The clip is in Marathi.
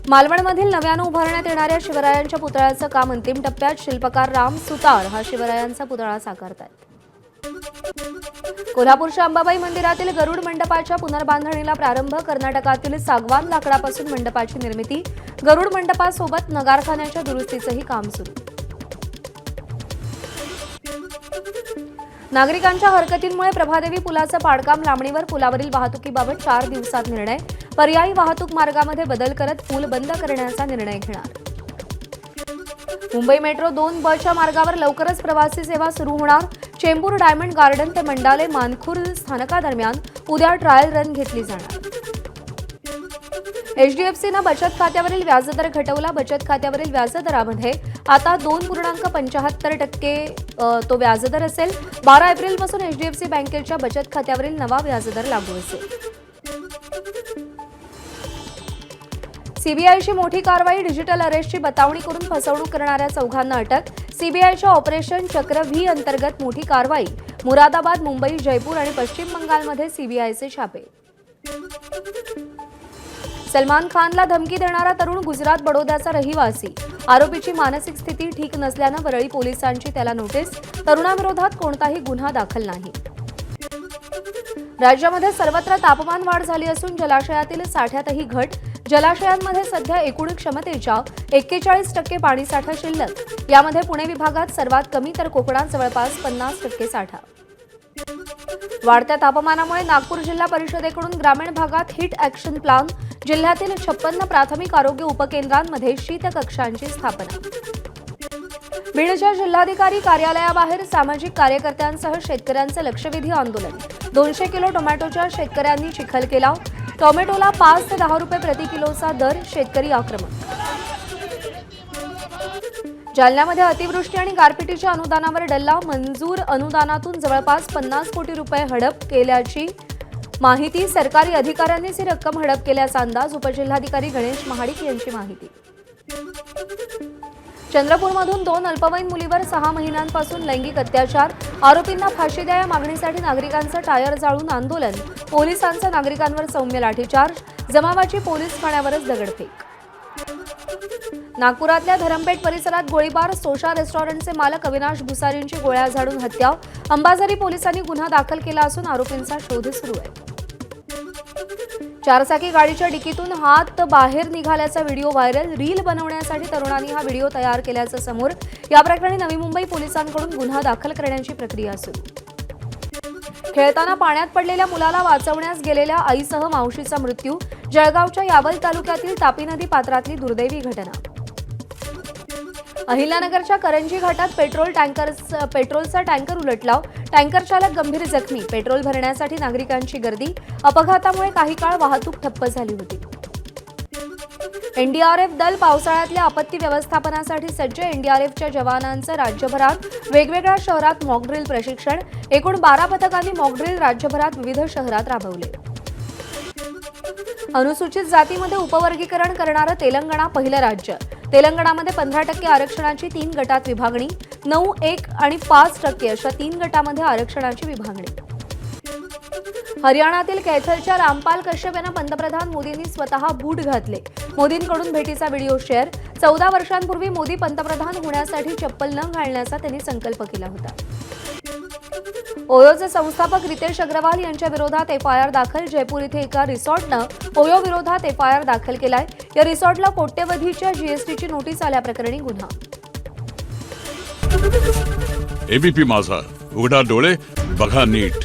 मालवणमधील नव्यानं उभारण्यात येणाऱ्या शिवरायांच्या पुतळ्याचं काम अंतिम टप्प्यात. शिल्पकार राम सुतार हा शिवरायांचा पुतळा साकारतायत. कोल्हापूरच्या अंबाबाई मंदिरातील गरुड मंडपाच्या पुनर्बांधणीला प्रारंभ. कर्नाटकातील सागवान लाकडापासून मंडपाची निर्मिती. गरुड मंडपासोबत नगारखान्याच्या दुरुस्तीचंही काम सुरू. नागरिकांच्या हरकतींमुळे प्रभादेवी पुलाचं पाडकाम लांबणीवर. पुलावरील वाहतुकीबाबत 4 दिवसात निर्णय. पर्यायी वाहतूक मार्गामध्ये बदल करत पूल बंद करण्याचा निर्णय घेणार. मुंबई मेट्रो 2 मार्गावर लवकरच प्रवासी सेवा सुरू होणार. चेंबूर डायमंड गार्डन ते मंडाले मानखुर्द स्थानकादरम्यान उद्या ट्रायल रन घेतली जाणार. एचडीएफसीनं बचत खात्यावरील व्याजदर घटवला. बचत खात्यावरील व्याजदरामध्ये आता 2.75% तो व्याजदर असेल. 12 एप्रिलपासून एचडीएफसी बँकेच्या बचत खात्यावरील नवा व्याजदर लागू असेल. सीबीआयची मोठी कारवाई. डिजिटल अरेस्टची बतावणी करून फसवणूक करणाऱ्या चौघांना अटक. सीबीआयच्या ऑपरेशन चक्र व्ही अंतर्गत मोठी कारवाई. मुरादाबाद, मुंबई, जयपूर आणि पश्चिम बंगालमध्ये सीबीआयचे छापे. सलमान खानला धमकी देणारा तरुण गुजरात बडोद्याचा रहिवासी. आरोपीची मानसिक स्थिती ठीक नसल्यानं वरळी पोलिसांची त्याला नोटीस. तरुणाविरोधात कोणताही गुन्हा दाखल नाही. राज्यामध्ये सर्वत्र तापमान वाढ झाली असून जलाशयातील साठ्यातही घट. जलाशयांमध्ये सध्या एकूण क्षमतेच्या 41% पाणीसाठा शिल्लक. यामध्ये पुणे विभागात सर्वात कमी तर कोकणात जवळपास 50% साठा. वाढत्या तापमानामुळे नागपूर जिल्हा परिषदेकडून ग्रामीण भागात हिट ॲक्शन प्लॅन. जिल्ह्यातील 56 प्राथमिक आरोग्य उपकेंद्रांमध्ये शीतकक्षांची स्थापना. बीडच्या जिल्हाधिकारी कार्यालयाबाहेर सामाजिक कार्यकर्त्यांसह शेतकऱ्यांचं लक्षवेधी आंदोलन. 200 किलो टोमॅटोच्या शेतकऱ्यांनी चिखल केला. टोमॅटोला 5 ते 10 रुपये प्रति किलोचा दर. शेतकरी आक्रमक. जालन्यामध्ये अतिवृष्टी आणि गारपिटीच्या अनुदानावर डल्ला. मंजूर अनुदानातून जवळपास 50 कोटी रुपये हडप केल्याची माहिती. सरकारी अधिकाऱ्यांनीच ही रक्कम हडप केल्याचा अंदाज. उपजिल्हाधिकारी गणेश महाडिक यांची माहिती. चंद्रपूरमधून 2 अल्पवयीन मुलीवर 6 महिन्यांपासून लैंगिक अत्याचार. आरोपींना फाशी द्या या मागणीसाठी नागरिकांचं टायर जाळून आंदोलन. पोलिसांचा नागरिकांवर सौम्य लाठीचार्ज. जमावाची पोलीस ठाण्यावरच दगडफेक. नागपुरातल्या धरमपेठ परिसरात गोळीबार. सोशा रेस्टॉरंटचे मालक अविनाश भुसारींची गोळ्या झाडून हत्या. अंबाझरी पोलिसांनी गुन्हा दाखल केला असून आरोपींचा शोध सुरू आहे. 4चाकी गाडीच्या डिकीतून हात बाहेर निघाल्याचा व्हिडिओ व्हायरल. रील बनवण्यासाठी तरुणांनी हा व्हिडिओ तयार केल्याचं समोर. या प्रकरणी नवी मुंबई पोलिसांकडून गुन्हा दाखल करण्याची प्रक्रिया सुरू. खेळताना पाण्यात पडलेल्या मुलाला वाचवण्यास गेलेल्या आईसह मावशीचा मृत्यू. जळगावच्या यावल तालुक्यातील तापी नदी पात्रातली दुर्दैवी घटना. अहिल्यानगरच्या करंजी घाटात पेट्रोलचा टँकर उलटला. टँकर चालक गंभीर जखमी. पेट्रोल भरण्यासाठी नागरिकांची गर्दी. अपघातामुळे काही काळ वाहतूक ठप्प झाली होती. एनडीआरएफ दल पावसाळ्यातल्या आपत्ती व्यवस्थापनासाठी सज्ज. एनडीआरएफच्या जवानांचं राज्यभरात वेगवेगळ्या शहरात मॉकड्रिल प्रशिक्षण. एकूण 12 पथकांनी मॉकड्रिल राज्यभरात विविध शहरात राबवले. अनुसूचित जातीमध्ये उपवर्गीकरण करणारं तेलंगणा पहिलं राज्य. तेलंगणामध्ये 15% आरक्षणाची 3 गटात विभागणी. 9, 1 आणि 5% अशा 3 गटामध्ये आरक्षणाची विभागणी. हरियाणातील कैथलच्या रामपाल कश्यप यांना पंतप्रधान मोदींनी स्वतः बूट घातले. मोदींकडून भेटीचा व्हिडिओ शेअर. 14 वर्षांपूर्वी मोदी पंतप्रधान होण्यासाठी चप्पल न घालण्याचा त्यांनी संकल्प केला होता. ओयोचे संस्थापक रितेश अग्रवाल यांच्या विरोधात एफआयआर दाखल. जयपूर इथे एका रिसॉर्टनं ओयो विरोधात एफआयआर दाखल केलाय. या रिसॉर्टला कोट्यवधीच्या जीएसटीची नोटीस आल्याप्रकरणी गुन्हा. एबीपी माझा, उघडा डोळे बघा नीट.